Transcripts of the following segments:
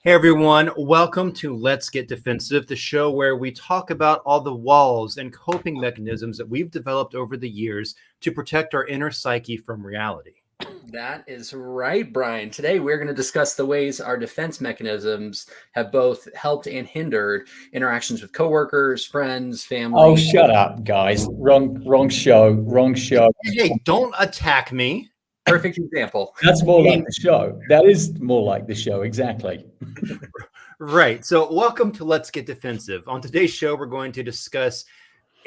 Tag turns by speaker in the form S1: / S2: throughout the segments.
S1: Hey everyone, welcome to Let's Get Defensive, the show where we talk about all the walls and coping mechanisms that we've developed over the years to protect our inner psyche from reality.
S2: That is right, Bryan. Today we're going to discuss the ways our defense mechanisms have both helped and hindered interactions with coworkers, friends,
S3: Oh,
S2: family.
S3: shut up, guys. Wrong show. Wrong show.
S1: Hey, don't attack me.
S2: Perfect example.
S3: That's more like the show. That is more like the show. Exactly.
S1: Right. So, welcome to Let's Get Defensive. On today's show, we're going to discuss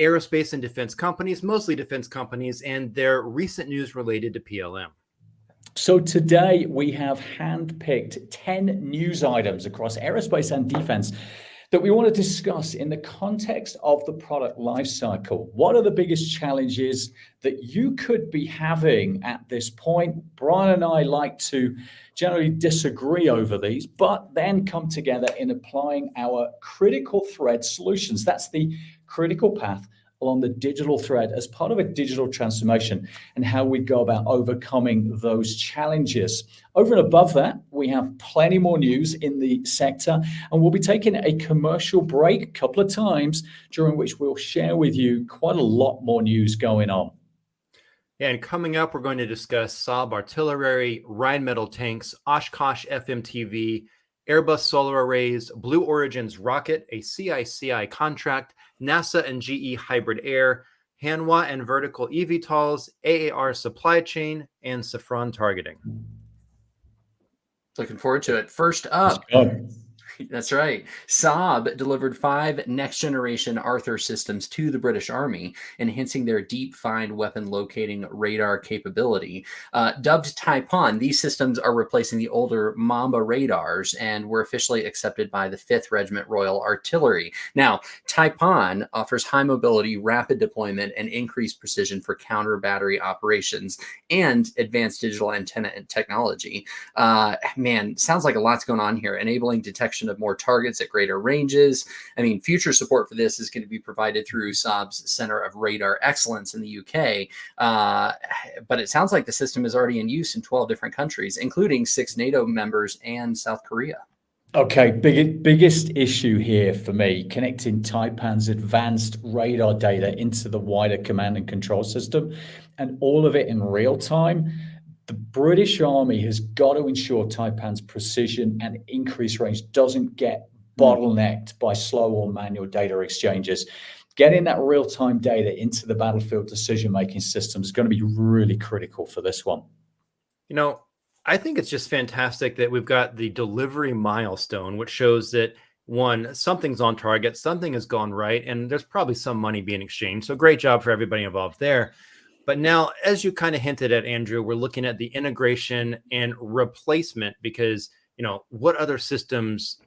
S1: aerospace and defense companies, mostly defense companies, and their recent news related to PLM.
S3: So today we have handpicked 10 news items across aerospace and defense that we want to discuss in the context of the product lifecycle. What are the biggest challenges that you could be having at this point? Bryan and I like to generally disagree over these, but then come together in applying our critical thread solutions. That's the critical path along the digital thread as part of a digital transformation and how we go about overcoming those challenges. Over and above that, we have plenty more news in the sector, and we'll be taking a commercial break a couple of times, during which we'll share with you quite a lot more news going on.
S1: And coming up, we're going to discuss Saab artillery, Rheinmetall tanks, Oshkosh FMTV, Airbus solar arrays, Blue Origin's rocket, a CICI contract, NASA and GE hybrid air, Hanwha and vertical eVTOLs, AAR supply chain, and Safran targeting.
S2: Looking forward to it. First up, that's right. Saab delivered 5 next-generation Arthur systems to the British Army, enhancing their deep-find weapon locating radar capability. Dubbed Taipan, these systems are replacing the older Mamba radars and were officially accepted by the 5th Regiment Royal Artillery. Now, Taipan offers high mobility, rapid deployment, and increased precision for counter-battery operations and advanced digital antenna and technology. Man, sounds like a lot's going on here, enabling detection of more targets at greater ranges. I mean, future support for this is going to be provided through Saab's Center of Radar Excellence in the UK. But it sounds like the system is already in use in 12 different countries, including 6 NATO members and South Korea.
S3: Okay, biggest issue here for me, connecting Taipan's advanced radar data into the wider command and control system, and all of it in real time. The British Army has got to ensure Taipan's precision and increased range doesn't get bottlenecked by slow or manual data exchanges. Getting that real-time data into the battlefield decision-making system is going to be really critical for this one.
S1: You know, I think it's just fantastic that we've got the delivery milestone, which shows that, one, something's on target, something has gone right, and there's probably some money being exchanged. So great job for everybody involved there. But now, as you kind of hinted at, Andrew, we're looking at the integration and replacement because, you know, what other systems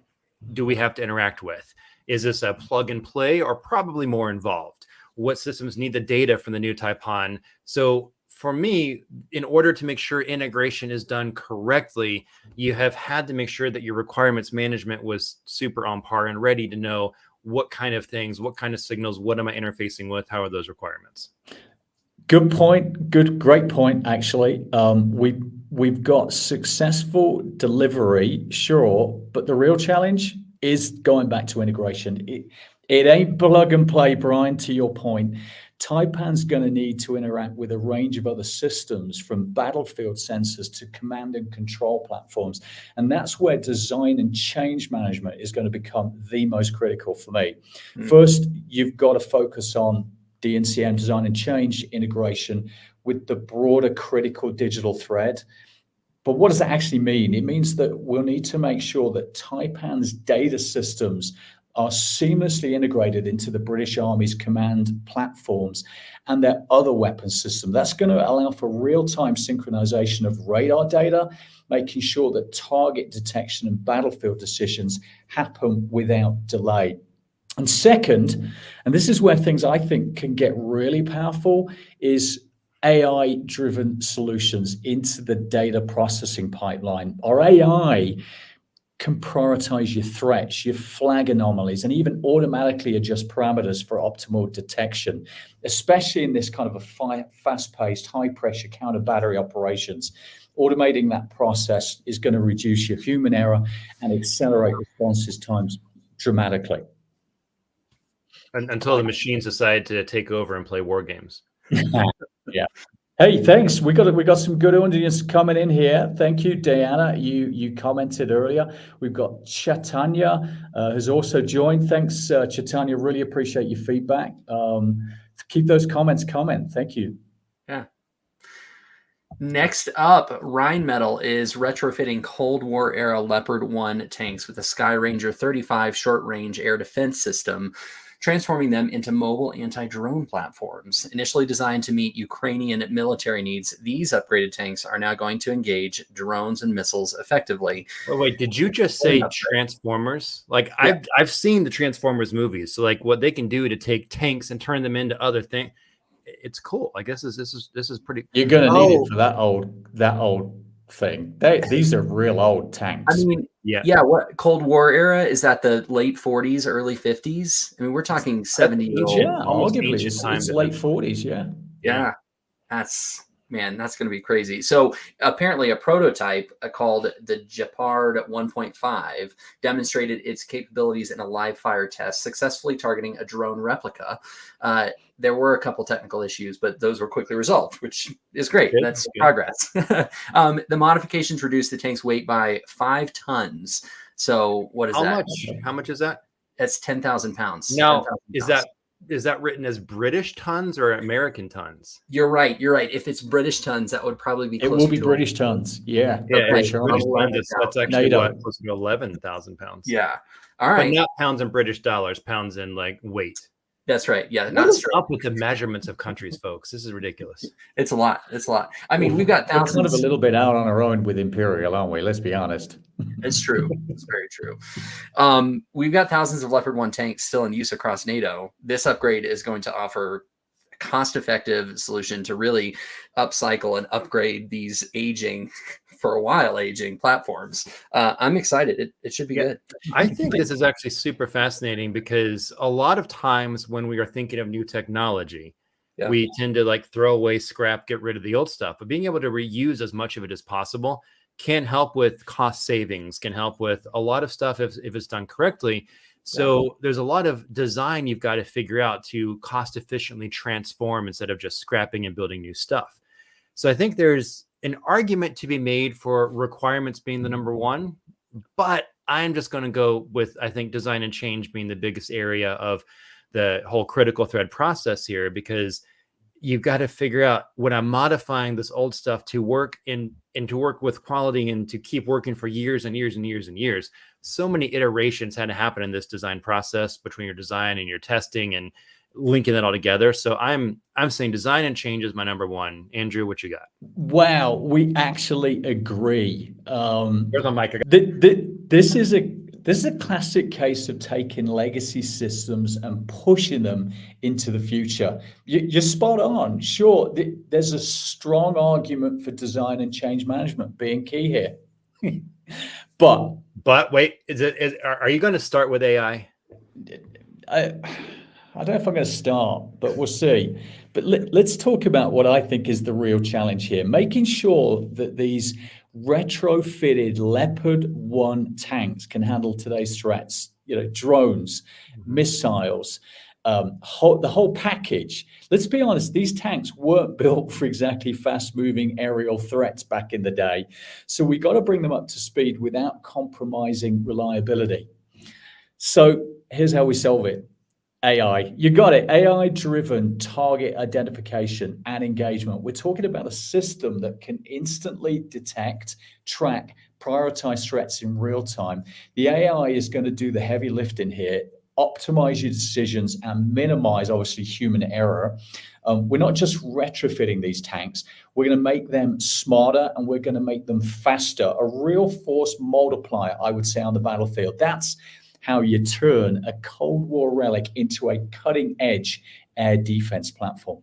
S1: do we have to interact with? Is this a plug and play or probably more involved? What systems need the data from the new Taipan? So for me, in order to make sure integration is done correctly, you have had to make sure that your requirements management was super on par and ready to know what kind of things, what kind of signals, what am I interfacing with? How are those requirements?
S3: Good point. Great point, actually. We've got successful delivery, sure, but the real challenge is going back to integration. It ain't plug and play, Bryan, to your point. Taipan's going to need to interact with a range of other systems, from battlefield sensors to command and control platforms. And that's where design and change management is going to become the most critical for me. First, you've got to focus on DNCM, design and change integration, with the broader critical digital thread. But what does that actually mean? It means that we'll need to make sure that Taipan's data systems are seamlessly integrated into the British Army's command platforms and their other weapon system. That's going to allow for real-time synchronization of radar data, making sure that target detection and battlefield decisions happen without delay. And second, and this is where things I think can get really powerful, is AI-driven solutions into the data processing pipeline. Our AI can prioritize your threats, your flag anomalies, and even automatically adjust parameters for optimal detection, especially in this kind of a fast-paced, high-pressure counter-battery operations. Automating that process is going to reduce your human error and accelerate responses times dramatically.
S1: Until the machines decide to take over and play war games.
S3: Yeah. Hey, thanks. We got some good audience coming in here. Thank you, Diana. You commented earlier. We've got Chaitanya has also joined. Thanks, Chaitanya. Really appreciate your feedback. Keep those comments coming. Thank you.
S2: Yeah. Next up, Rheinmetall is retrofitting Cold War era Leopard 1 tanks with a Skyranger 35 short-range air defense system, transforming them into mobile anti-drone platforms. Initially designed to meet Ukrainian military needs, these upgraded tanks are now going to engage drones and missiles effectively.
S1: Oh, wait, did you just say Transformers? Like, yeah. I've seen the Transformers movies. So like what they can do to take tanks and turn them into other things, it's cool. I guess this is pretty.
S3: You're gonna need it for that old thing. These are real old tanks.
S2: I mean, yeah. What Cold War era is that? The late 40s, early 50s. I mean, we're talking 70-year-old.
S3: Yeah, arguably it's late 40s.
S2: Yeah. That's going to be crazy. So apparently, a prototype called the Gepard 1.5 demonstrated its capabilities in a live fire test, successfully targeting a drone replica. There were a couple technical issues, but those were quickly resolved, which is great. That's progress. The modifications reduced the tank's weight by 5 tons. So what is that?
S1: How much is that?
S2: That's 10,000 pounds.
S1: Now, 10, is that written as British tons or American tons?
S2: You're right. If it's British tons, that would probably be.
S3: It will be British tons. Yeah.
S1: British tons. That's actually close to 11,000 pounds.
S2: Yeah. All right.
S1: But not pounds in British dollars, pounds in like weight.
S2: That's right. Yeah.
S1: What is up with the measurements of countries, folks? This is ridiculous.
S2: It's a lot. I mean, we've got thousands.
S3: We're kind of a little bit out on our own with Imperial, aren't we? Let's be honest.
S2: It's true. It's very true. We've got thousands of Leopard 1 tanks still in use across NATO. This upgrade is going to offer a cost-effective solution to really upcycle and upgrade these aging platforms. I'm excited. It should be good.
S1: I think this is actually super fascinating because a lot of times when we are thinking of new technology, we tend to like throw away, scrap, get rid of the old stuff. But being able to reuse as much of it as possible can help with cost savings, can help with a lot of stuff if it's done correctly. So there's a lot of design you've got to figure out to cost efficiently transform instead of just scrapping and building new stuff. So I think there's an argument to be made for requirements being the number one, but I'm just going to go with, I think, design and change being the biggest area of the whole critical thread process here, because you've got to figure out when I'm modifying this old stuff to work and to work with quality and to keep working for years and years and years and years. So many iterations had to happen in this design process between your design and your testing and linking that all together. So I'm saying design and change is my number one. Andrew, what you got?
S3: Wow, we actually agree.
S1: There's a mic.
S3: This is a classic case of taking legacy systems and pushing them into the future. You're spot on. Sure, there's a strong argument for design and change management being key here. but
S1: wait, are you going to start with AI?
S3: I don't know if I'm going to start, but we'll see. But let's talk about what I think is the real challenge here. Making sure that these retrofitted Leopard 1 tanks can handle today's threats, drones, missiles, the whole package. Let's be honest, these tanks weren't built for exactly fast-moving aerial threats back in the day. So we got to bring them up to speed without compromising reliability. So here's how we solve it. AI, you got it. AI-driven target identification and engagement. We're talking about a system that can instantly detect, track, prioritize threats in real time. The AI is going to do the heavy lifting here, optimize your decisions and minimize, obviously, human error. We're not just retrofitting these tanks. We're going to make them smarter and we're going to make them faster. A real force multiplier, I would say, on the battlefield. That's how you turn a Cold War relic into a cutting-edge air defense platform.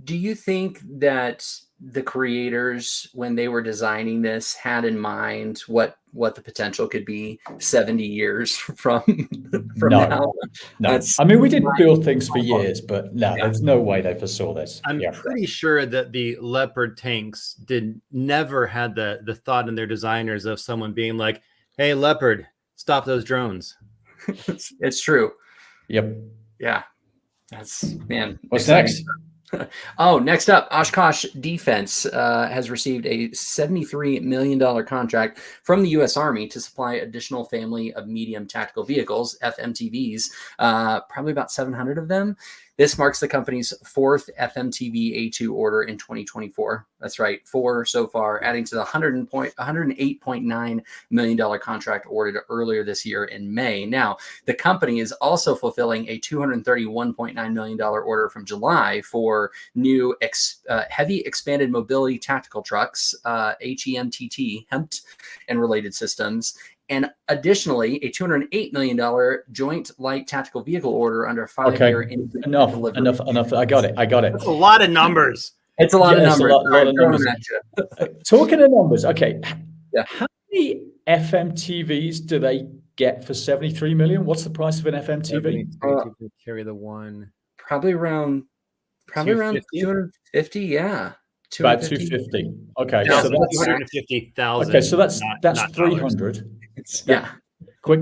S2: Do you think that the creators, when they were designing this, had in mind what the potential could be 70 years from
S3: No.
S2: now?
S3: No, I mean, we did build things for years, but no, there's no way they foresaw this.
S1: I'm pretty sure that the Leopard tanks never had the thought in their designers of someone being like, "Hey, Leopard, stop those drones."
S2: It's true.
S3: Yep.
S2: Yeah. That's, man.
S3: What's
S2: exciting.
S3: next?
S2: Oh, next up, Oshkosh Defense has received a $73 million contract from the U.S. Army to supply additional family of medium tactical vehicles, FMTVs, probably about 700 of them. This marks the company's fourth FMTV A2 order in 2024. That's right, 4 so far, adding to the $108.9 million contract awarded earlier this year in May. Now, the company is also fulfilling a $231.9 million order from July for new heavy expanded mobility tactical trucks, HEMTT, and related systems. And additionally, a $208 million joint light tactical vehicle order under a 5-year.
S3: Enough. I got it.
S1: That's a lot of numbers.
S2: It's a lot of numbers.
S3: Lot of numbers. Talking of numbers, okay.
S2: Yeah.
S3: How many FMTVs do they get for 73 million? What's the price of an FMTV?
S1: Carry the one.
S2: Probably around 250. Yeah.
S3: About 250. Okay.
S1: No,
S3: so that's
S1: 250,000.
S3: Okay, so that's 300.
S2: Yeah.
S3: Quick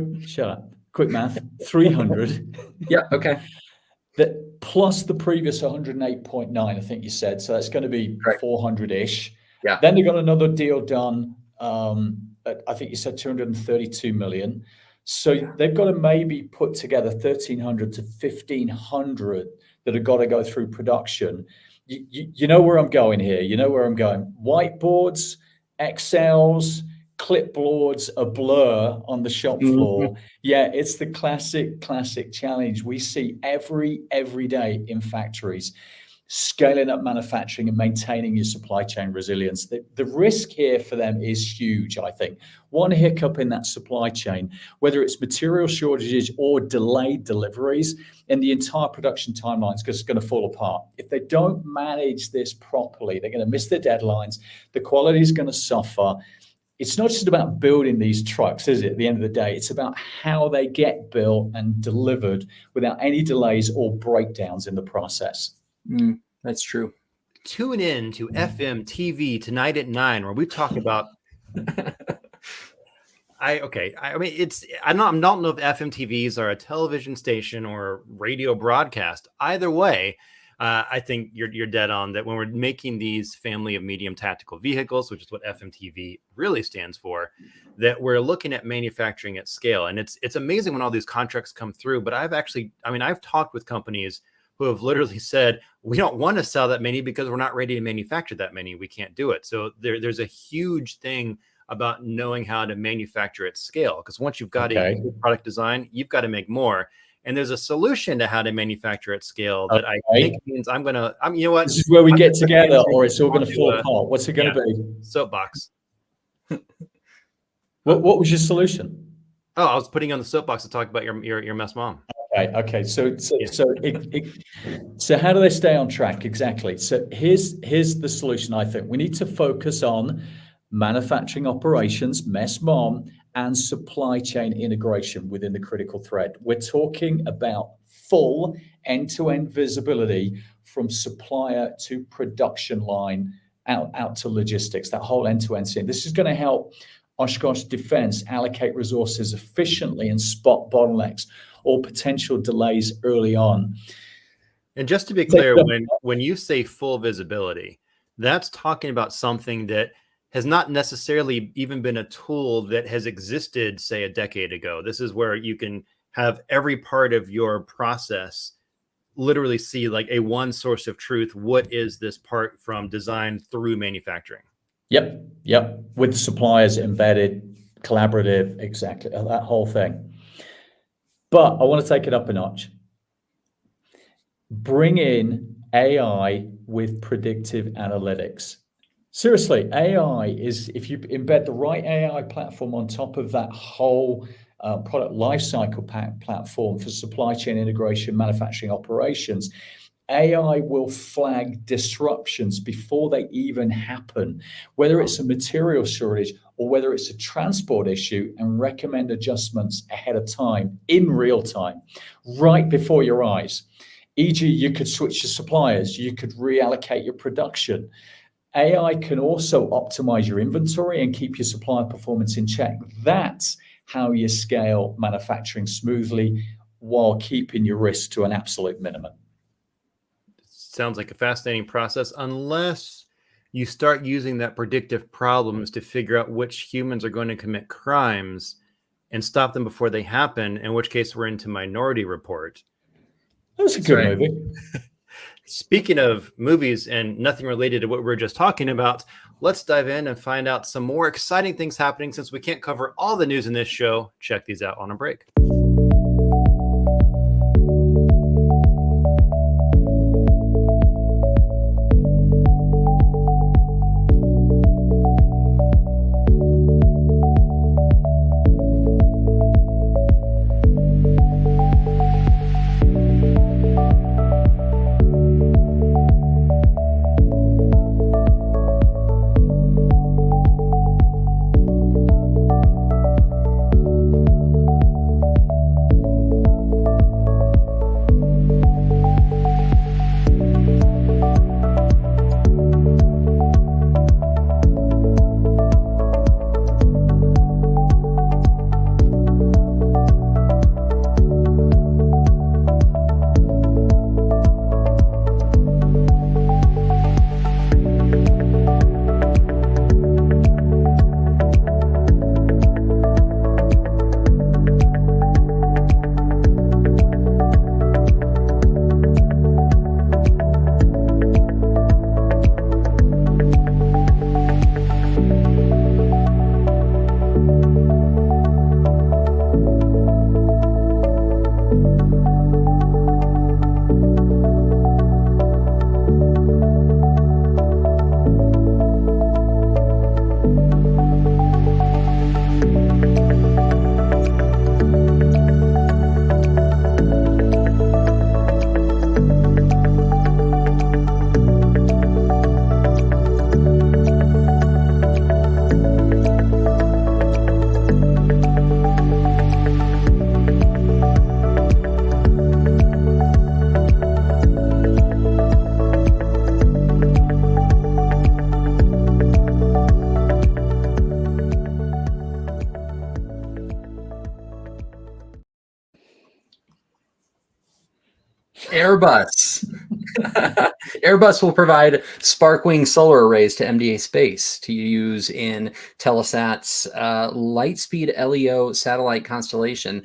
S3: math. 300.
S2: Yeah. Okay.
S3: That plus the previous 108.9, I think you said. So that's going to be 400-ish.
S2: Yeah.
S3: Then they got another deal done. I think you said 232 million. So they've got to maybe put together 1,300 to 1,500 that have got to go through production. You know where I'm going here. You know where I'm going. Whiteboards, Excels, clipboards, a blur on the shop floor. Mm-hmm. Yeah, it's the classic challenge we see every day in factories. Scaling up manufacturing and maintaining your supply chain resilience. The risk here for them is huge, I think. One hiccup in that supply chain, whether it's material shortages or delayed deliveries, and the entire production timeline is just going to fall apart. If they don't manage this properly, they're going to miss their deadlines. The quality is going to suffer. It's not just about building these trucks, is it? At the end of the day, it's about how they get built and delivered without any delays or breakdowns in the process.
S2: That's true.
S1: Tune in to FM TV tonight at 9, where we talk about. I don't know if FM TVs are a television station or a radio broadcast. Either way, I think you're dead on that. When we're making these family of medium tactical vehicles, which is what FMTV really stands for, that we're looking at manufacturing at scale. And it's amazing when all these contracts come through. But I've talked with companies who have literally said, we don't want to sell that many because we're not ready to manufacture that many. We can't do it. So there's a huge thing about knowing how to manufacture at scale. Because once you've got a good product design, you've got to make more. And there's a solution to how to manufacture at scale that I think means you know what?
S3: This is where we get together or it's all going to fall apart. What's it going to be?
S1: Soapbox.
S3: What was your solution?
S1: Oh, I was putting you on the soapbox to talk about your mess mom.
S3: Okay. So how do they stay on track? Exactly. So here's the solution. I think we need to focus on manufacturing operations, mess mom, and supply chain integration within the critical thread. We're talking about full end-to-end visibility from supplier to production line out to logistics, that whole end-to-end scene. This is going to help Oshkosh Defense allocate resources efficiently and spot bottlenecks or potential delays early on.
S1: And just to be clear, when you say full visibility, that's talking about something that has not necessarily even been a tool that has existed, say, a decade ago. This is where you can have every part of your process literally see like a one source of truth. What is this part from design through manufacturing? Yep.
S3: With suppliers embedded, collaborative, exactly, that whole thing. But I want to take it up a notch. Bring in AI with predictive analytics. Seriously, AI is, if you embed the right AI platform on top of that whole product lifecycle platform for supply chain integration, manufacturing operations, AI will flag disruptions before they even happen, whether it's a material shortage or whether it's a transport issue, and recommend adjustments ahead of time, in real time, right before your eyes. E.g., you could switch your suppliers, you could reallocate your production. AI can also optimize your inventory and keep your supplier performance in check. That's how you scale manufacturing smoothly while keeping your risk to an absolute minimum.
S1: Sounds like a fascinating process, unless you start using that predictive problems to figure out which humans are going to commit crimes and stop them before they happen, in which case we're into Minority Report.
S3: That's a good movie.
S1: Speaking of movies and nothing related to what we were just talking about, let's dive in and find out some more exciting things happening. Since we can't cover all the news in this show, check these out on a break.
S2: Airbus. Airbus will provide Sparkwing solar arrays to MDA Space to use in Telesat's Lightspeed LEO satellite constellation.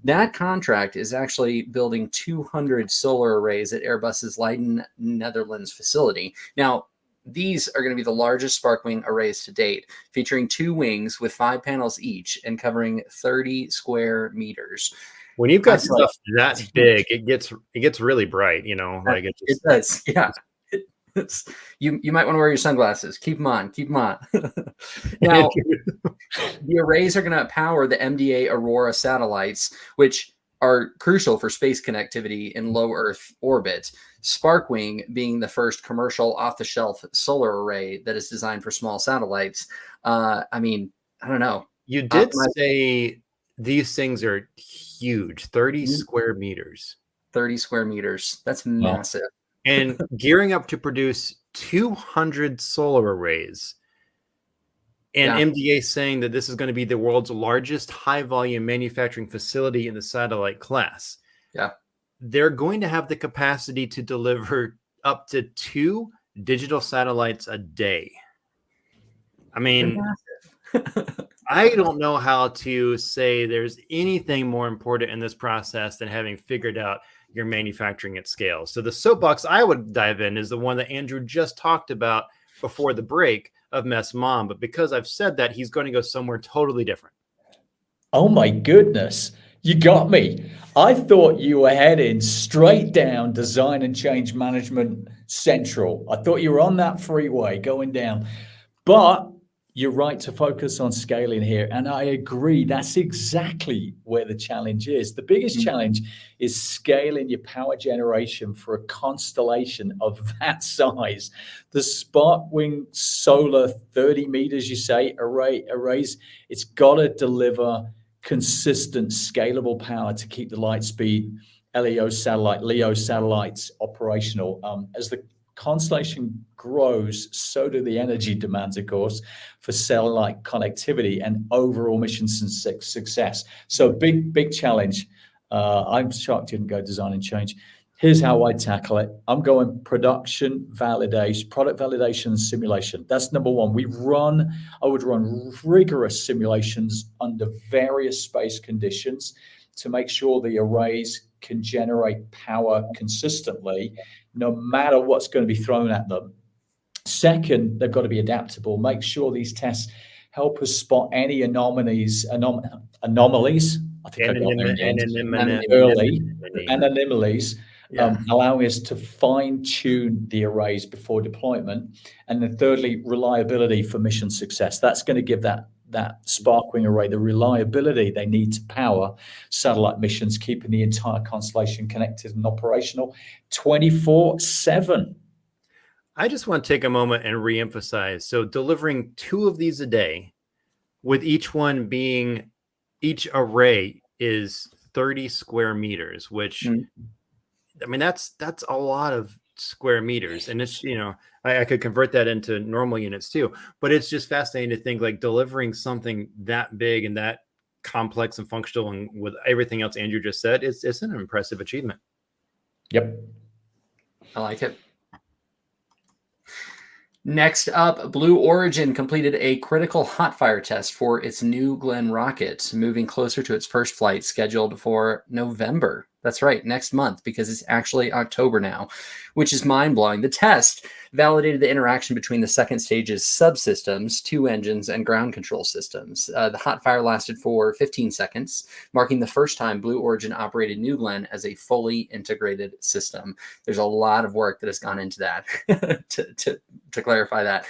S2: That contract is actually building 200 solar arrays at Airbus's Leiden, Netherlands facility. Now, these are going to be the largest Sparkwing arrays to date, featuring 2 wings with 5 panels each and covering 30 square meters.
S1: When you've got stuff that big, it gets really bright, you know, like
S2: it does. Yeah. You might want to wear your sunglasses. Keep them on. Now, the arrays are going to power the MDA Aurora satellites, which are crucial for space connectivity in low Earth orbit. Sparkwing being the first commercial off-the-shelf solar array that is designed for small satellites. I mean, I don't know.
S1: You did say these things are huge, 30 square meters.
S2: 30 square meters. That's massive.
S1: And gearing up to produce 200 solar arrays. And MDA saying that this is going to be the world's largest high-volume manufacturing facility in the satellite class.
S2: Yeah.
S1: They're going to have the capacity to deliver up to 2 digital satellites a day. I mean, I don't know how to say there's anything more important in this process than having figured out your manufacturing at scale. So the soapbox I would dive in is the one that Andrew just talked about before the break of Mess Mom. But because I've said that, he's going to go somewhere totally different.
S3: Oh my goodness. You got me. I thought you were heading straight down design and change management central. I thought you were on that freeway going down. But you're right to focus on scaling here. And I agree, that's exactly where the challenge is. The biggest challenge is scaling your power generation for a constellation of that size. The Sparkwing Solar 30 meters, you say, arrays, it's got to deliver consistent, scalable power to keep the Lightspeed LEO satellite, LEO satellites operational. As the constellation grows, so do the energy demands, of course, for satellite connectivity and overall mission success. So big challenge. I'm shocked you didn't go design and change. Here's how I tackle it. I'm going production validation, product validation and simulation. That's number one. I would run rigorous simulations under various space conditions to make sure the arrays can generate power consistently, no matter what's going to be thrown at them. Second, they've got to be adaptable. Make sure these tests help us spot any anomalies. I think I got them early. Anomalies, allowing us to fine-tune the arrays before deployment. And then thirdly, reliability for mission success. That's going to give that Sparkwing array the reliability they need to power satellite missions, keeping the entire constellation connected and operational 24/7.
S1: I just want to take a moment and reemphasize. So delivering 2 of these a day, with each array is 30 square meters, which I mean, that's a lot of square meters. And it's, I could convert that into normal units too, but it's just fascinating to think like delivering something that big and that complex and functional, and with everything else Andrew just said, it's an impressive achievement.
S3: Yep.
S2: I like it. Next up, Blue Origin completed a critical hot fire test for its New Glenn rocket, moving closer to its first flight scheduled for November. That's right, next month, because it's actually October now, which is mind-blowing. The test validated the interaction between the second stage's subsystems, 2 engines, and ground control systems. The hot fire lasted for 15 seconds, marking the first time Blue Origin operated New Glenn as a fully integrated system. There's a lot of work that has gone into that to clarify that.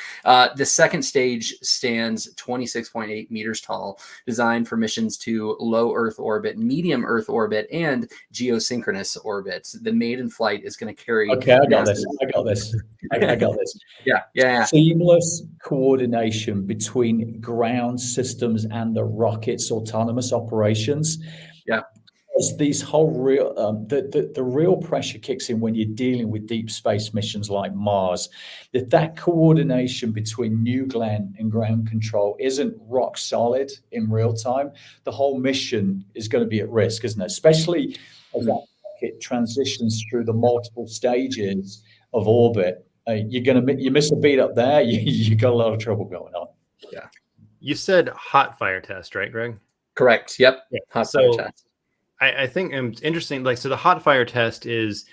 S2: The second stage stands 26.8 meters tall, designed for missions to low Earth orbit, medium Earth orbit, and geosynchronous orbits. The maiden flight is going to carry...
S3: Okay, I got this.
S2: Yeah.
S3: Seamless coordination between ground systems and the rocket's autonomous operations.
S2: Yeah.
S3: As these whole real, the real pressure kicks in when you're dealing with deep space missions like Mars. That coordination between New Glenn and ground control isn't rock solid in real time, the whole mission is going to be at risk, isn't it? Especially as that rocket transitions through the multiple stages of orbit. You miss a beat up there, you got a lot of trouble going on.
S2: Yeah.
S1: You said hot fire test, right, Greg?
S2: Correct. Yep.
S1: Yeah.
S2: Hot fire test.
S1: I think it's interesting. Like, so the hot fire test is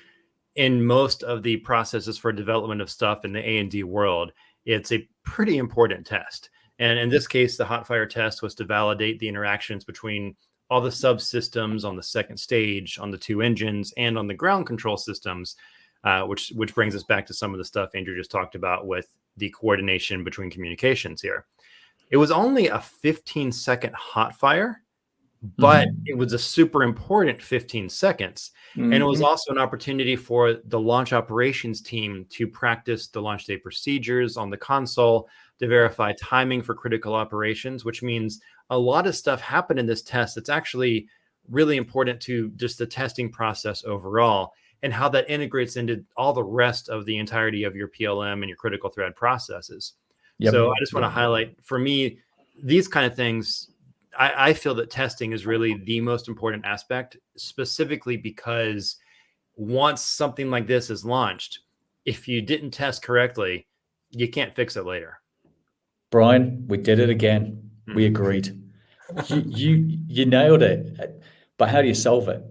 S1: in most of the processes for development of stuff in the A&D world. It's a pretty important test. And in this case, the hot fire test was to validate the interactions between all the subsystems on the second stage, on the 2 engines, and on the ground control systems, which brings us back to some of the stuff Andrew just talked about with the coordination between communications here. It was only a 15-second hot fire, but it was a super important 15 seconds. And it was also an opportunity for the launch operations team to practice the launch day procedures on the console, to verify timing for critical operations, which means a lot of stuff happened in this test that's actually really important to just the testing process overall, and how that integrates into all the rest of the entirety of your PLM and your critical thread processes. So I just want to highlight, for me, these kind of things, I feel that testing is really the most important aspect, specifically because once something like this is launched, if you didn't test correctly, you can't fix it later.
S3: Bryan, we did it again. We agreed. You nailed it. But how do you solve it?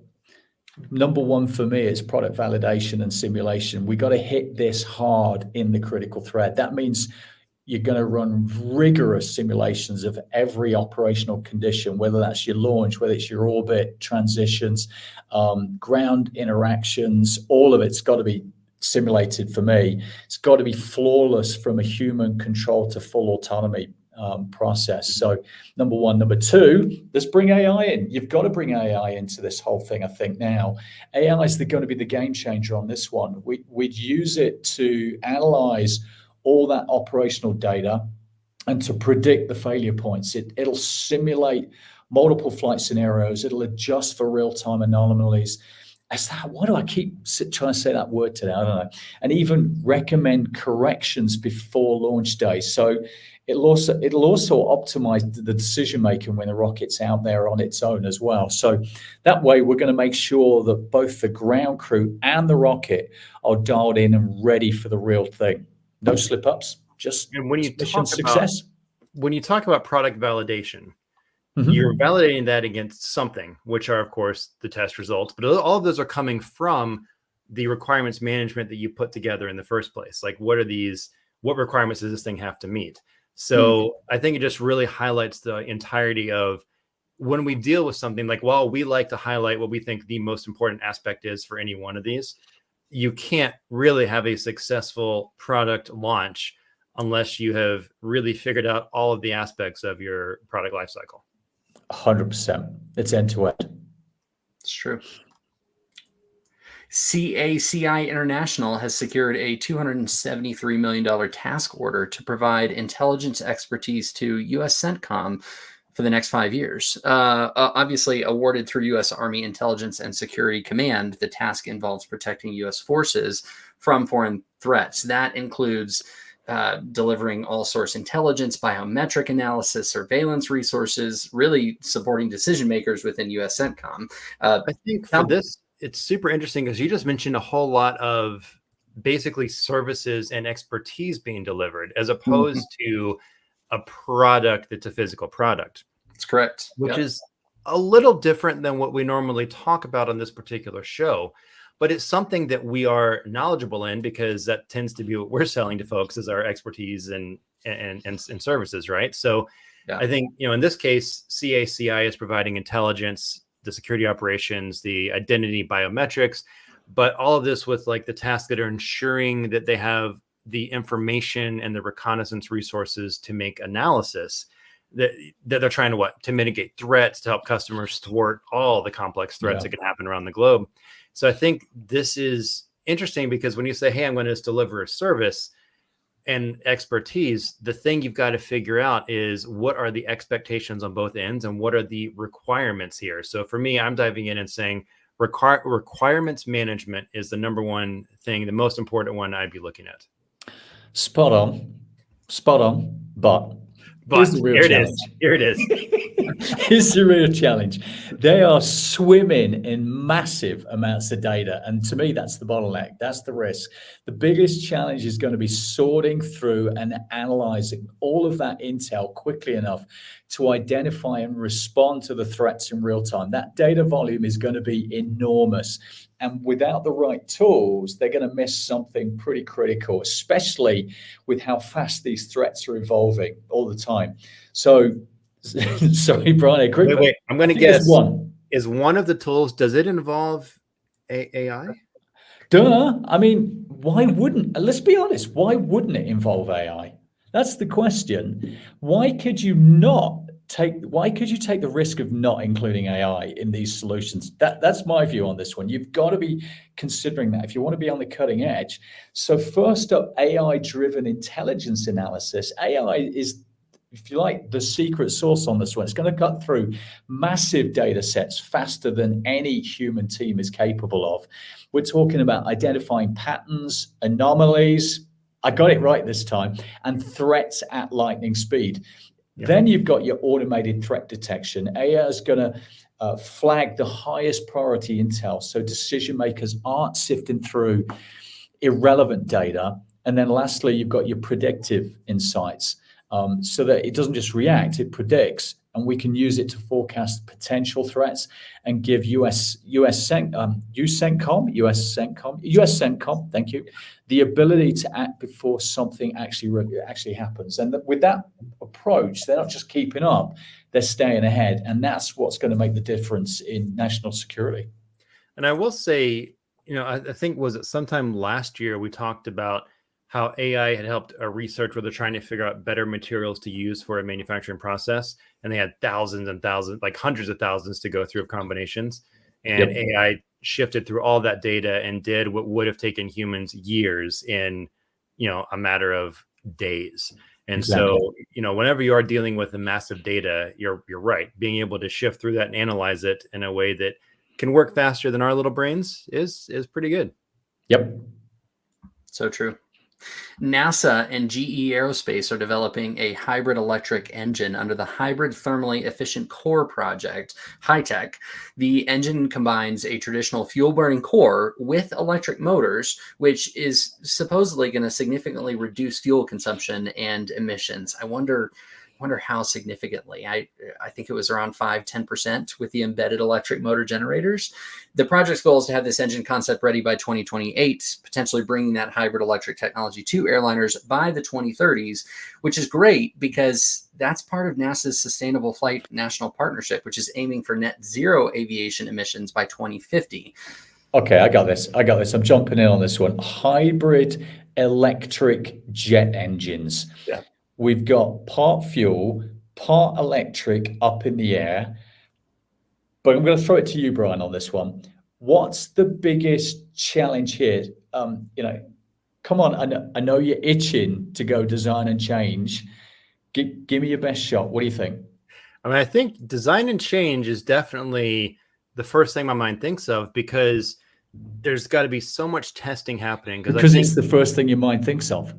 S3: Number one for me is product validation and simulation. We got to hit this hard in the critical thread. That means you're going to run rigorous simulations of every operational condition, whether that's your launch, whether it's your orbit transitions, ground interactions. All of it's got to be simulated for me. It's got to be flawless from a human control to full autonomy. process. So number one. Number two, let's bring AI in. You've got to bring AI into this whole thing, I think now. AI is going to be the game changer on this one. We'd use it to analyze all that operational data and to predict the failure points. It'll simulate multiple flight scenarios. It'll adjust for real-time anomalies. Why do I keep trying to say that word today? I don't know. And even recommend corrections before launch day. So it'll also optimize the decision making when the rocket's out there on its own as well. So that way, we're going to make sure that both the ground crew and the rocket are dialed in and ready for the real thing. No slip ups. Just mission success.
S1: When you talk about product validation, you're validating that against something, which are, of course, the test results. But all of those are coming from the requirements management that you put together in the first place. Like, what requirements does this thing have to meet? So I think it just really highlights the entirety of when we deal with something like, while we like to highlight what we think the most important aspect is for any one of these, you can't really have a successful product launch unless you have really figured out all of the aspects of your product lifecycle.
S3: 100%. It's end to end.
S2: It's true. CACI International has secured a $273 million task order to provide intelligence expertise to U.S. CENTCOM for the next 5 years. Obviously awarded through U.S. Army Intelligence and Security Command, the task involves protecting U.S. forces from foreign threats. That includes delivering all source intelligence, biometric analysis, surveillance resources, really supporting decision makers within U.S. CENTCOM.
S1: I think for this, it's super interesting because you just mentioned a whole lot of basically services and expertise being delivered as opposed to a product that's a physical product.
S2: That's correct.
S1: Which is a little different than what we normally talk about on this particular show. But it's something that we are knowledgeable in because that tends to be what we're selling to folks is our expertise and services, right? So I think, in this case, CACI is providing intelligence, the security operations, the identity biometrics, but all of this with like the tasks that are ensuring that they have the information and the reconnaissance resources to make analysis that they're trying to mitigate threats, to help customers thwart all the complex threats that can happen around the globe. So I think this is interesting because when you say, hey, I'm going to just deliver a service and expertise, the thing you've got to figure out is what are the expectations on both ends and what are the requirements here. So for me, I'm diving in and saying requirements management is the number one thing, the most important one I'd be looking at.
S3: Spot on, but here's the real challenge.
S1: Here it is.
S3: Here's the real challenge. They are swimming in massive amounts of data. And to me, that's the bottleneck. That's the risk. The biggest challenge is going to be sorting through and analyzing all of that intel quickly enough to identify and respond to the threats in real time. That data volume is going to be enormous. And without the right tools, they're going to miss something pretty critical, especially with how fast these threats are evolving all the time. So, sorry, Bryan,
S1: wait. I'm going to guess. Is one of the tools, does it involve AI?
S3: Duh. I mean, why wouldn't, let's be honest, why wouldn't it involve AI? That's the question. Why could you take the risk of not including AI in these solutions? That's my view on this one. You've got to be considering that if you want to be on the cutting edge. So first up, AI-driven intelligence analysis. AI is, if you like, the secret sauce on this one. It's going to cut through massive data sets faster than any human team is capable of. We're talking about identifying patterns, anomalies, I got it right this time, and threats at lightning speed. Yeah. Then you've got your automated threat detection. AI is going to flag the highest priority intel, so decision makers aren't sifting through irrelevant data. And then lastly, you've got your predictive insights, so that it doesn't just react, it predicts, and we can use it to forecast potential threats and give US CENTCOM, thank you, the ability to act before something actually happens. And with that approach, they're not just keeping up, they're staying ahead. And that's what's going to make the difference in national security.
S1: And I will say, I think was it sometime last year we talked about how AI had helped a research where they're trying to figure out better materials to use for a manufacturing process. And they had thousands and thousands, like hundreds of thousands to go through of combinations. And AI shifted through all that data and did what would have taken humans years in, a matter of days. And so, whenever you are dealing with a massive data, you're right. Being able to shift through that and analyze it in a way that can work faster than our little brains is pretty good.
S3: Yep.
S2: So true. NASA and GE Aerospace are developing a hybrid electric engine under the Hybrid Thermally Efficient Core project, HITECH. The engine combines a traditional fuel-burning core with electric motors, which is supposedly going to significantly reduce fuel consumption and emissions. I wonder how significantly. I think it was around 5-10% with the embedded electric motor generators. The project's goal is to have this engine concept ready by 2028, potentially bringing that hybrid electric technology to airliners by the 2030s, which is great because that's part of NASA's Sustainable Flight National Partnership, which is aiming for net zero aviation emissions by 2050.
S3: Okay, I got this. I'm jumping in on this one. Hybrid electric jet engines.
S1: Yeah.
S3: We've got part fuel, part electric up in the air. But I'm going to throw it to you, Bryan, on this one. What's the biggest challenge here? Come on, I know you're itching to go design and change. Give me your best shot. What do you think?
S1: I mean, I think design and change is definitely the first thing my mind thinks of, because there's got to be so much testing happening.
S3: Because it's the first thing your mind thinks of.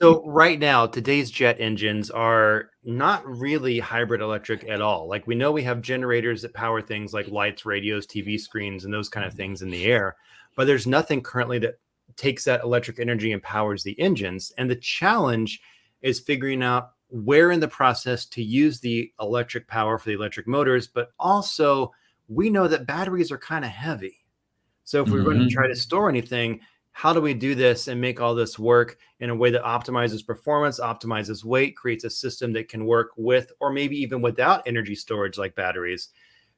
S1: So right now, today's jet engines are not really hybrid electric at all. Like, we know we have generators that power things like lights, radios, TV screens, and those kind of things in the air, but there's nothing currently that takes that electric energy and powers the engines. And the challenge is figuring out where in the process to use the electric power for the electric motors, but also we know that batteries are kind of heavy. So if we're going to try to store anything, how do we do this and make all this work in a way that optimizes performance, optimizes weight, creates a system that can work with, or maybe even without energy storage like batteries,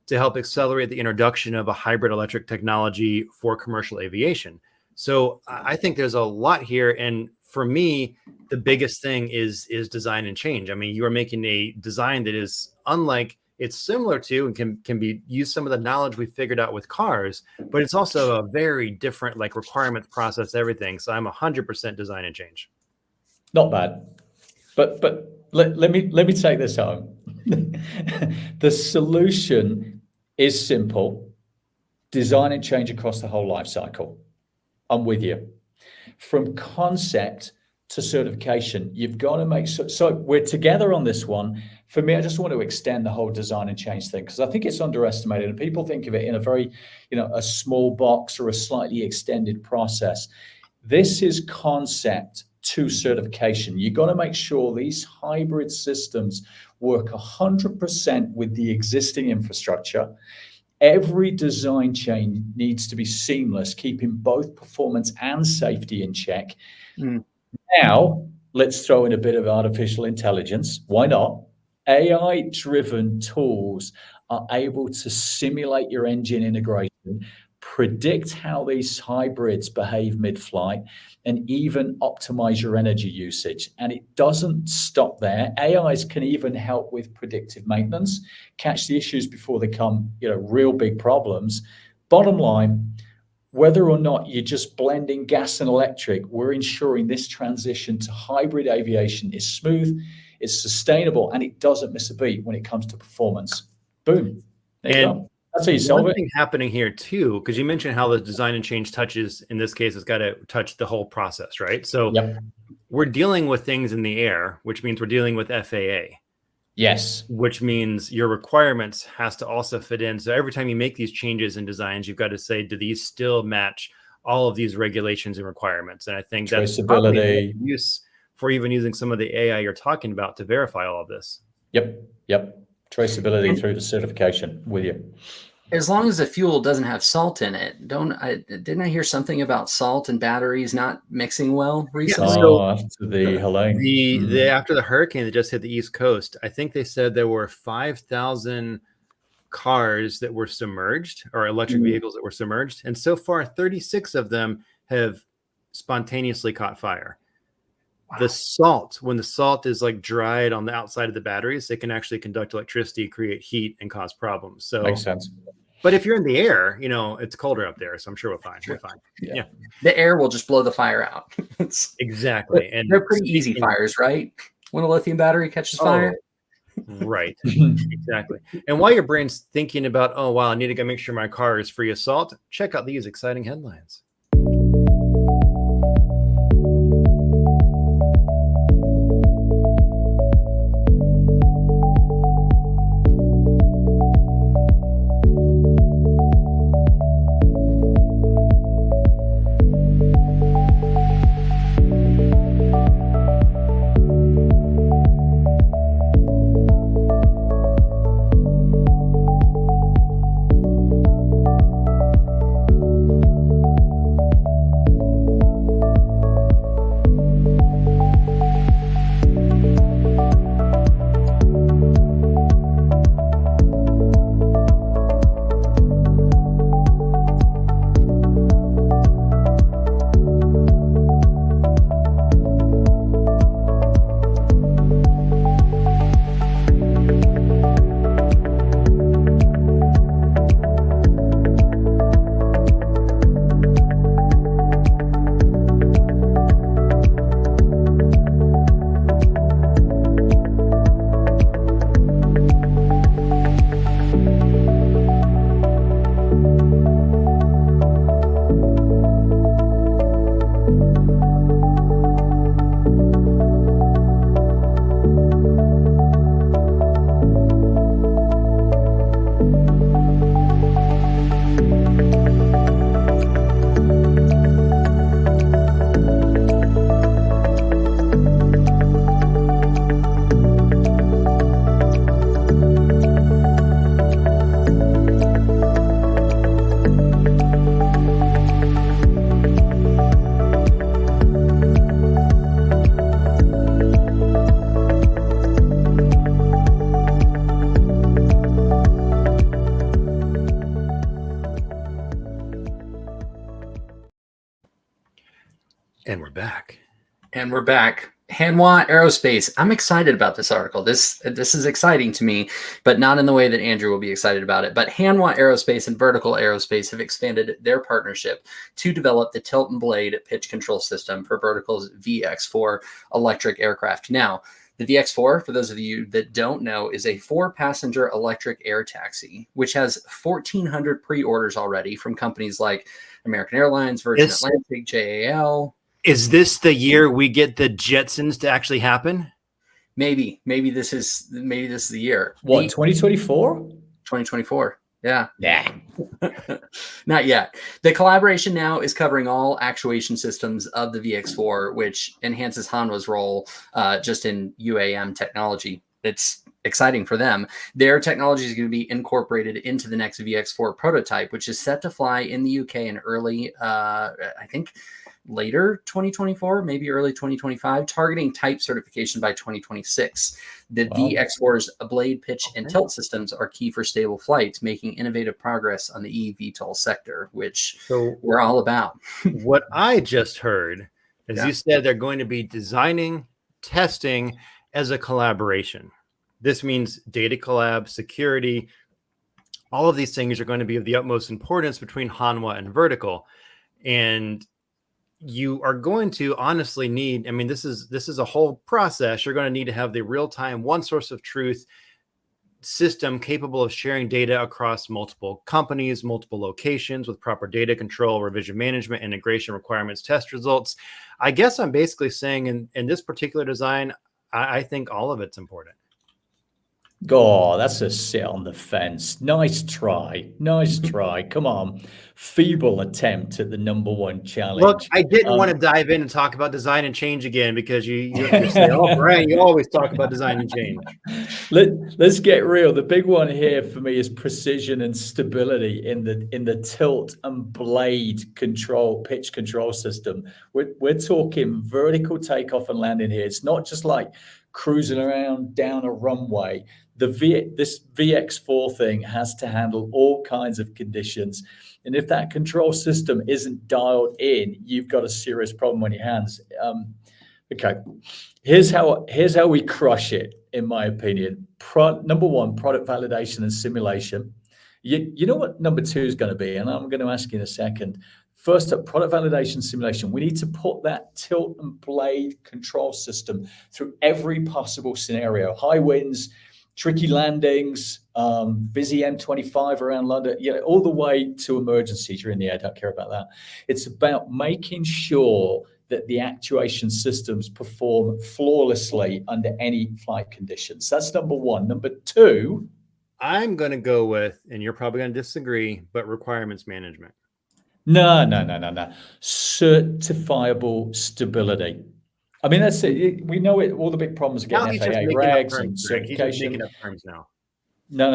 S1: to help accelerate the introduction of a hybrid electric technology for commercial aviation? So I think there's a lot here. And for me, the biggest thing is design and change. I mean, you are making a design that is unlike, it's similar to and can be use some of the knowledge we figured out with cars, but it's also a very different requirements process, everything. So I'm 100% design and change.
S3: Not bad, but let me take this home. The solution is simple: design and change across the whole life cycle. I'm with you. From concept to certification, you've got to make so we're together on this one. For me, I just want to extend the whole design and change thing, because I think it's underestimated and people think of it in a very, a small box or a slightly extended process. This is concept to certification. You've got to make sure these hybrid systems work 100% with the existing infrastructure. Every design change needs to be seamless, keeping both performance and safety in check. Now, let's throw in a bit of artificial intelligence. Why not? AI-driven tools are able to simulate your engine integration, predict how these hybrids behave mid-flight, and even optimize your energy usage. And it doesn't stop there. AIs can even help with predictive maintenance, catch the issues before they become, real big problems. Bottom line, whether or not you're just blending gas and electric, we're ensuring this transition to hybrid aviation is smooth, it's sustainable, and it doesn't miss a beat when it comes to performance. Boom. There you go. That's how you solve it.
S1: One thing happening here too, because you mentioned how the design and change touches, in this case, it's got to touch the whole process, right? So we're dealing with things in the air, which means we're dealing with FAA.
S3: Yes.
S1: Which means your requirements has to also fit in. So every time you make these changes in designs, you've got to say, do these still match all of these regulations and requirements? And I think that's
S3: traceability
S1: use for even using some of the AI you're talking about to verify all of this.
S3: Yep. Traceability through the certification with you.
S2: As long as the fuel doesn't have salt in it, didn't I hear something about salt and batteries not mixing well recently?
S3: After the Helene.
S1: After the hurricane that just hit the East Coast, I think they said there were 5,000 cars that were submerged, or electric vehicles that were submerged. And so far, 36 of them have spontaneously caught fire. Wow. The salt, when the salt is like dried on the outside of the batteries, it can actually conduct electricity, create heat, and cause problems. So
S3: makes sense.
S1: But if you're in the air, it's colder up there, so I'm sure we're fine. We're fine. Yeah.
S2: The air will just blow the fire out.
S1: Exactly. And
S2: they're pretty easy fires, right? When a lithium battery catches fire.
S1: Right. Exactly. And while your brain's thinking about, oh, wow, I need to go make sure my car is free of salt, check out these exciting headlines. And we're back.
S2: And we're back. Hanwha Aerospace. I'm excited about this article. This is exciting to me, but not in the way that Andrew will be excited about it. But Hanwha Aerospace and Vertical Aerospace have expanded their partnership to develop the tilt and blade pitch control system for Vertical's VX4 electric aircraft. Now, the VX4, for those of you that don't know, is a 4-passenger electric air taxi, which has 1,400 pre-orders already from companies like American Airlines, Virgin Atlantic, JAL.
S1: Is this the year we get the Jetsons to actually happen?
S2: Maybe this is the year.
S3: What, 2024?
S2: 2024. Yeah.
S3: Yeah.
S2: Not yet. The collaboration now is covering all actuation systems of the VX4, which enhances Hanwha's role just in UAM technology. It's exciting for them. Their technology is going to be incorporated into the next VX4 prototype, which is set to fly in the UK in early, I think, later 2024, maybe early 2025, targeting type certification by 2026. The VX4's blade, pitch, and tilt systems are key for stable flights, making innovative progress on the eVTOL sector, which we're all about.
S1: What I just heard is you said they're going to be designing, testing as a collaboration. This means data collab, security, all of these things are going to be of the utmost importance between Hanwha and Vertical. And you are going to honestly need, I mean, this is a whole process. You're going to need to have the real-time one source of truth system capable of sharing data across multiple companies, multiple locations with proper data control, revision management, integration requirements, test results. I guess I'm basically saying in this particular design, I think all of it's important.
S3: Oh, that's a sit on the fence. Nice try. Nice try. Come on. Feeble attempt at the #1 challenge.
S1: Look, I didn't want to dive in and talk about design and change again because you say, oh, Bryan, you always talk about design and change.
S3: Let's get real. The big one here for me is precision and stability in the tilt and blade control, pitch control system. We're talking vertical takeoff and landing here. It's not just like cruising around down a runway. This VX4 thing has to handle all kinds of conditions. And if that control system isn't dialed in, you've got a serious problem on your hands. Okay, here's how we crush it, in my opinion. Number one, product validation and simulation. You know what number two is going to be, and I'm going to ask you in a second. First up, product validation simulation. We need to put that tilt and blade control system through every possible scenario. High winds, tricky landings, busy M25 around London, all the way to emergencies. You're in the air, don't care about that. It's about making sure that the actuation systems perform flawlessly under any flight conditions. That's number one. Number two,
S1: I'm going to go with, and you're probably going to disagree, but requirements management.
S3: No. Certifiable stability. I mean, that's it. We know it. All the big problems are getting FAA regs and certification.
S1: He's making up terms now.
S3: No.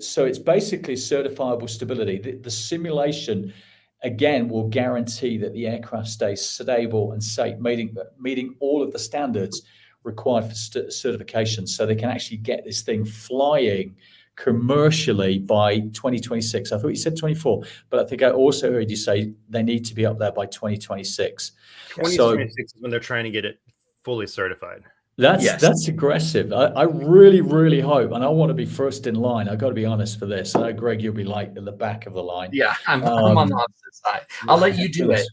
S3: So it's basically certifiable stability. The simulation, again, will guarantee that the aircraft stays stable and safe, meeting all of the standards required for certification, so they can actually get this thing flying commercially by 2026. I thought you said 24, but I think I also heard you say they need to be up there by 2026.
S1: 2026 is when they're trying to get it fully certified.
S3: That's aggressive. I really, really hope, and I want to be first in line. I've got to be honest for this. I know, Greg, you'll be like at the back of the line.
S2: Yeah, I'm on the opposite side. I'll let you do it.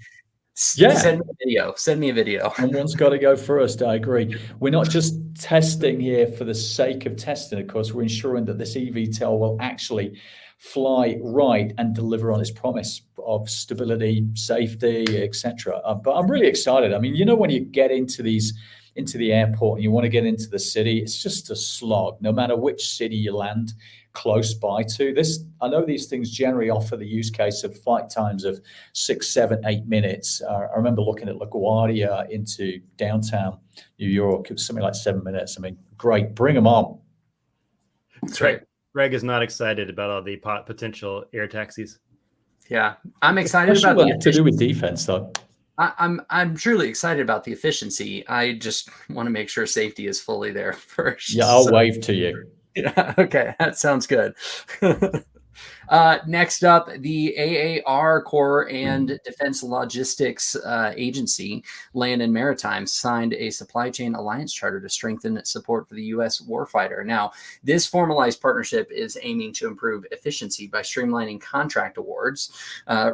S3: Yeah.
S2: Send me a video.
S3: Someone's got to go first. I agree. We're not just testing here for the sake of testing. Of course, we're ensuring that this eVTOL will actually fly right and deliver on its promise of stability, safety, etc. But I'm really excited. I mean, when you get into the airport and you want to get into the city, it's just a slog, no matter which city you land close by to. I know these things generally offer the use case of flight times of 6, 7, 8 minutes. I remember looking at LaGuardia into downtown New York. It was something like 7 minutes. I mean, great, bring them on.
S2: That's right.
S1: Greg is not excited about all the potential air taxis.
S2: Yeah, I'm excited about the
S3: to do with defense, though.
S2: I'm truly excited about the efficiency. I just want to make sure safety is fully there first.
S3: Yeah, I'll wave to you.
S2: Yeah, okay, that sounds good. Next up, the AAR Corps and Defense Logistics Agency, Land and Maritime, signed a supply chain alliance charter to strengthen support for the U.S. warfighter. Now, this formalized partnership is aiming to improve efficiency by streamlining contract awards,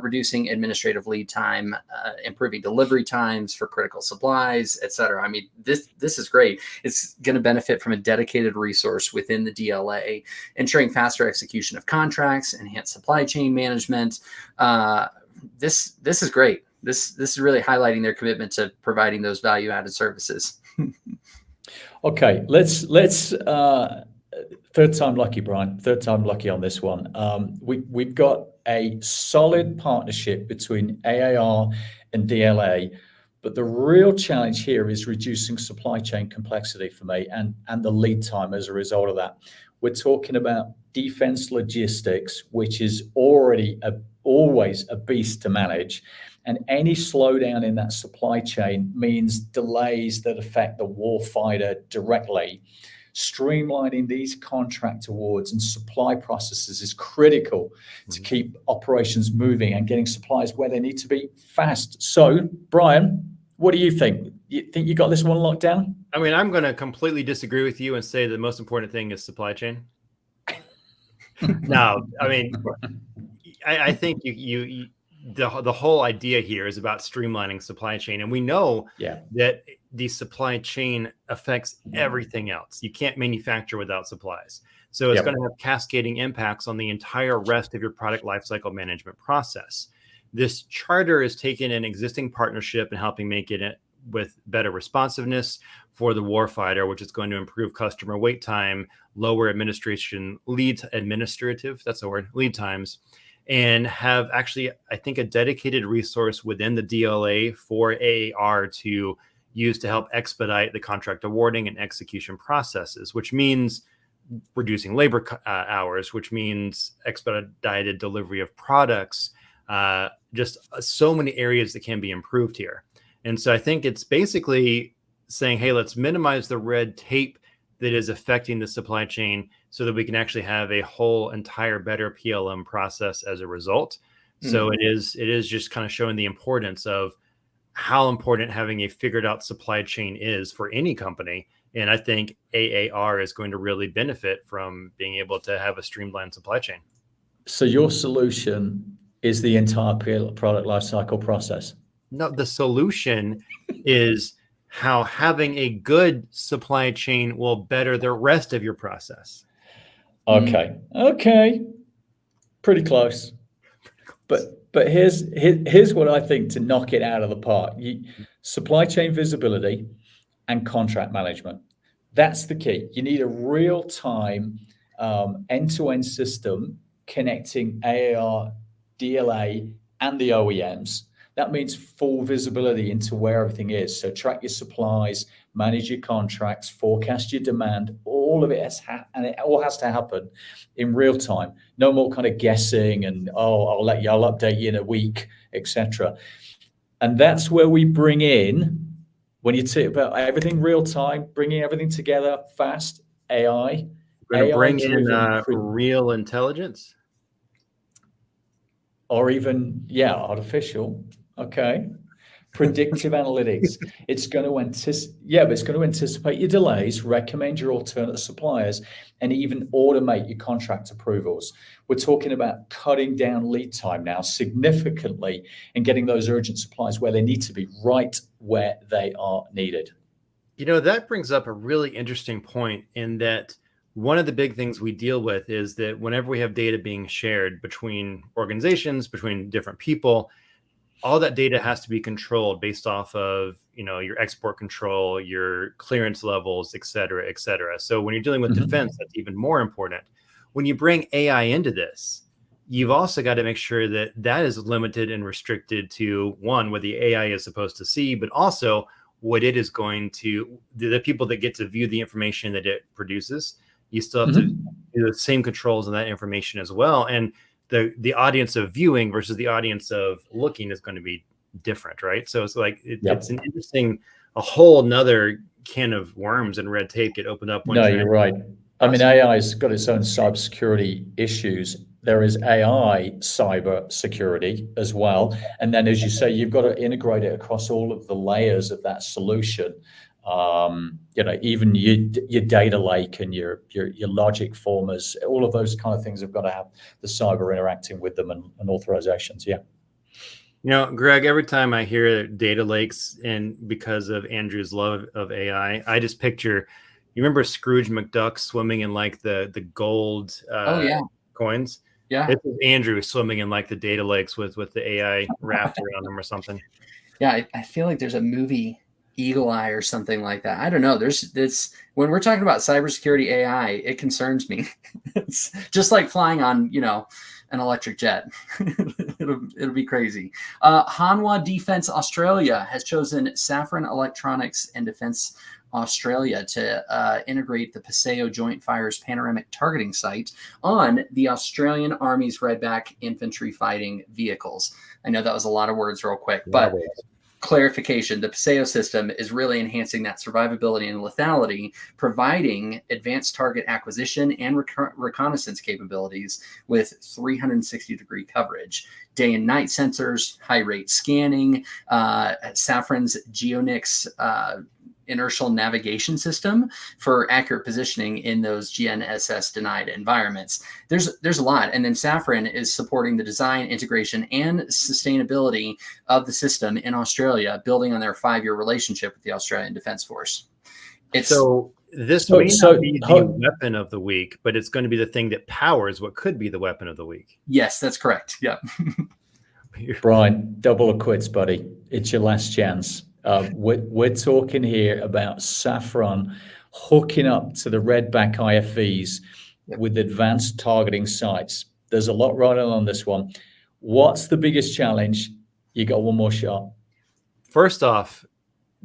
S2: reducing administrative lead time, improving delivery times for critical supplies, etc. I mean, this is great. It's going to benefit from a dedicated resource within the DLA, ensuring faster execution of contracts, enhanced supply chain management. This is great. This is really highlighting their commitment to providing those value-added services.
S3: Okay, let's third time lucky, Brian. Third time lucky on this one. We've got a solid partnership between AAR and DLA, but the real challenge here is reducing supply chain complexity for me and the lead time as a result of that. We're talking about defense logistics, which is already always a beast to manage. And any slowdown in that supply chain means delays that affect the warfighter directly. Streamlining these contract awards and supply processes is critical to keep operations moving and getting supplies where they need to be fast. So, Brian, what do you think? You think you got this one locked down?
S1: I mean, I'm going to completely disagree with you and say the most important thing is supply chain. No, I mean, I think the whole idea here is about streamlining supply chain, and we know that the supply chain affects everything else. You can't manufacture without supplies, so it's going to have cascading impacts on the entire rest of your product lifecycle management process. This charter is taking an existing partnership and helping make it with better responsiveness for the warfighter, which is going to improve customer wait time, lower administrative lead times, and have actually, I think, a dedicated resource within the DLA for AAR to use to help expedite the contract awarding and execution processes, which means reducing labor hours, which means expedited delivery of products, just so many areas that can be improved here. And so I think it's basically saying, hey, let's minimize the red tape that is affecting the supply chain so that we can actually have a whole entire better PLM process as a result. So it is just kind of showing the importance of how important having a figured out supply chain is for any company. And I think AAR is going to really benefit from being able to have a streamlined supply chain.
S3: So your solution is the entire product lifecycle process?
S1: No, the solution is how having a good supply chain will better the rest of your process.
S3: Okay. Pretty close. But here's what I think to knock it out of the park. Supply chain visibility and contract management. That's the key. You need a real-time end-to-end system connecting AAR, DLA, and the OEMs. That means full visibility into where everything is. So track your supplies, manage your contracts, forecast your demand. All of it and it all has to happen in real time. No more kind of guessing and I'll update you in a week, etc. And that's where we bring in, when you talk about everything real time, bringing everything together fast, AI.
S1: We're going to bring in real intelligence,
S3: or even artificial. Okay. Predictive analytics. It's going to anticipate your delays, recommend your alternate suppliers, and even automate your contract approvals. We're talking about cutting down lead time now significantly and getting those urgent supplies where they need to be, right where they are needed.
S1: That brings up a really interesting point, in that one of the big things we deal with is that whenever we have data being shared between organizations, between different people, all that data has to be controlled based off of, your export control, your clearance levels, et cetera, et cetera. So when you're dealing with defense, that's even more important. When you bring AI into this, you've also got to make sure that that is limited and restricted to, one, what the AI is supposed to see, but also what it is going to, the people that get to view the information that it produces. You still have to do the same controls on that information as well. And the audience of viewing versus the audience of looking is going to be different, right? So it's like it's an interesting, a whole nother can of worms and red tape get opened up.
S3: No, you're right. I mean, AI's got its own cybersecurity issues. There is AI cyber security as well, and then, as you say, you've got to integrate it across all of the layers of that solution. Even your data lake and your logic formers, all of those kind of things have got to have the cyber interacting with them and authorizations.
S1: Greg, every time I hear data lakes, and because of Andrew's love of AI, I just picture, you remember Scrooge McDuck swimming in like the gold coins? Yeah. It's Andrew swimming in like the data lakes with the AI raft around him or something.
S2: Yeah, I feel like there's a movie, Eagle Eye or something like that. I don't know. There's this, when we're talking about cybersecurity AI, it concerns me. It's just like flying on, an electric jet. it'll be crazy. Hanwha Defence Australia has chosen Safran Electronics and Defence Australia to integrate the Paseo Joint Fires panoramic targeting sight on the Australian Army's Redback infantry fighting vehicles. I know that was a lot of words real quick, but clarification, the Paseo system is really enhancing that survivability and lethality, providing advanced target acquisition and reconnaissance capabilities with 360-degree coverage, day and night sensors, high rate scanning, Safran's GeoNix inertial navigation system for accurate positioning in those GNSS denied environments. There's a lot. And then Safran is supporting the design, integration, and sustainability of the system in Australia, building on their 5-year relationship with the Australian Defence Force.
S1: This may not be the weapon of the week, but it's going to be the thing that powers what could be the weapon of the week.
S2: Yes, that's correct. Yeah.
S3: Bryan, double or quits, buddy. It's your last chance. We're talking here about Safran hooking up to the Redback IFVs with advanced targeting sights. There's a lot riding on this one. What's the biggest challenge? You got one more shot.
S1: First off,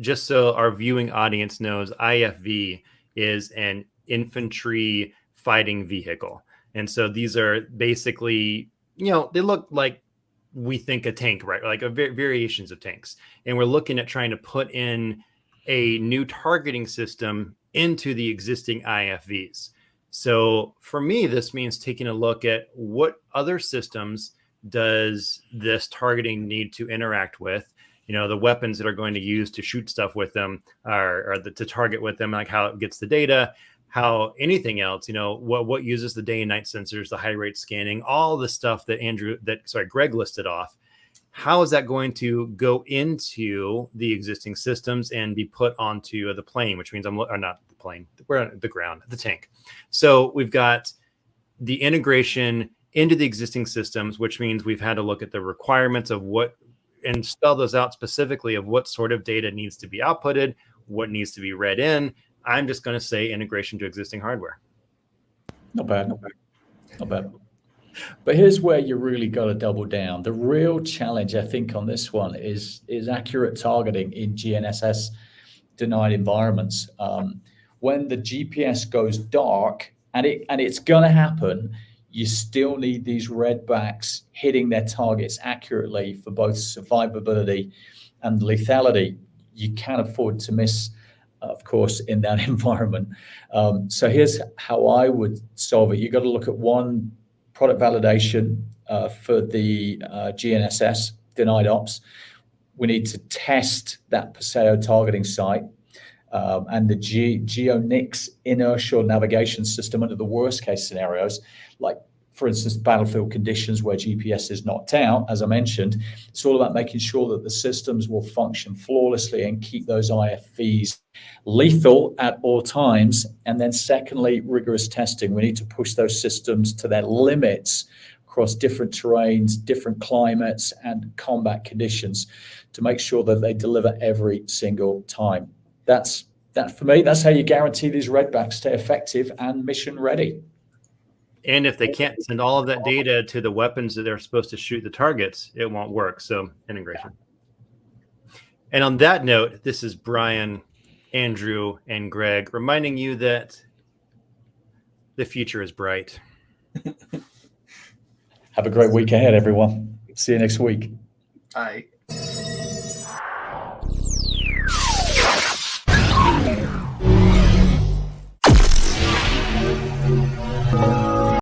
S1: just so our viewing audience knows, IFV is an infantry fighting vehicle. And so these are basically, they look like we think a tank, right? Like variations of tanks. And we're looking at trying to put in a new targeting system into the existing IFVs. So for me, this means taking a look at what other systems does this targeting need to interact with. The weapons that are going to use to shoot stuff with them or to target with them, like how it gets the data, how anything else, what uses the day and night sensors, the high rate scanning, all the stuff that Greg listed off. How is that going to go into the existing systems and be put onto the plane, which means or not the plane, we're on the ground, the tank. So we've got the integration into the existing systems, which means we've had to look at the requirements of what and spell those out specifically of what sort of data needs to be outputted, what needs to be read in. I'm just going to say integration to existing hardware.
S3: Not bad. Not bad. But here's where you really got to double down. The real challenge, I think, on this one is accurate targeting in GNSS denied environments. When the GPS goes dark, and it's going to happen, you still need these redbacks hitting their targets accurately for both survivability and lethality. You can't afford to miss, of course, in that environment. So here's how I would solve it. You got to look at one, product validation for the GNSS, denied ops. We need to test that Paseo targeting site and the GeoNix inertial navigation system under the worst case scenarios, like, for instance, battlefield conditions where GPS is knocked out, as I mentioned. It's all about making sure that the systems will function flawlessly and keep those IFVs lethal at all times. And then secondly, rigorous testing. We need to push those systems to their limits across different terrains, different climates, and combat conditions to make sure that they deliver every single time. That for me, that's how you guarantee these redbacks stay effective and mission ready.
S1: And if they can't send all of that data to the weapons that they're supposed to shoot the targets, it won't work. So integration. And on that note, this is Bryan, Andrew, and Greg reminding you that the future is bright.
S3: Have a great week ahead, everyone. See you next week.
S2: Bye.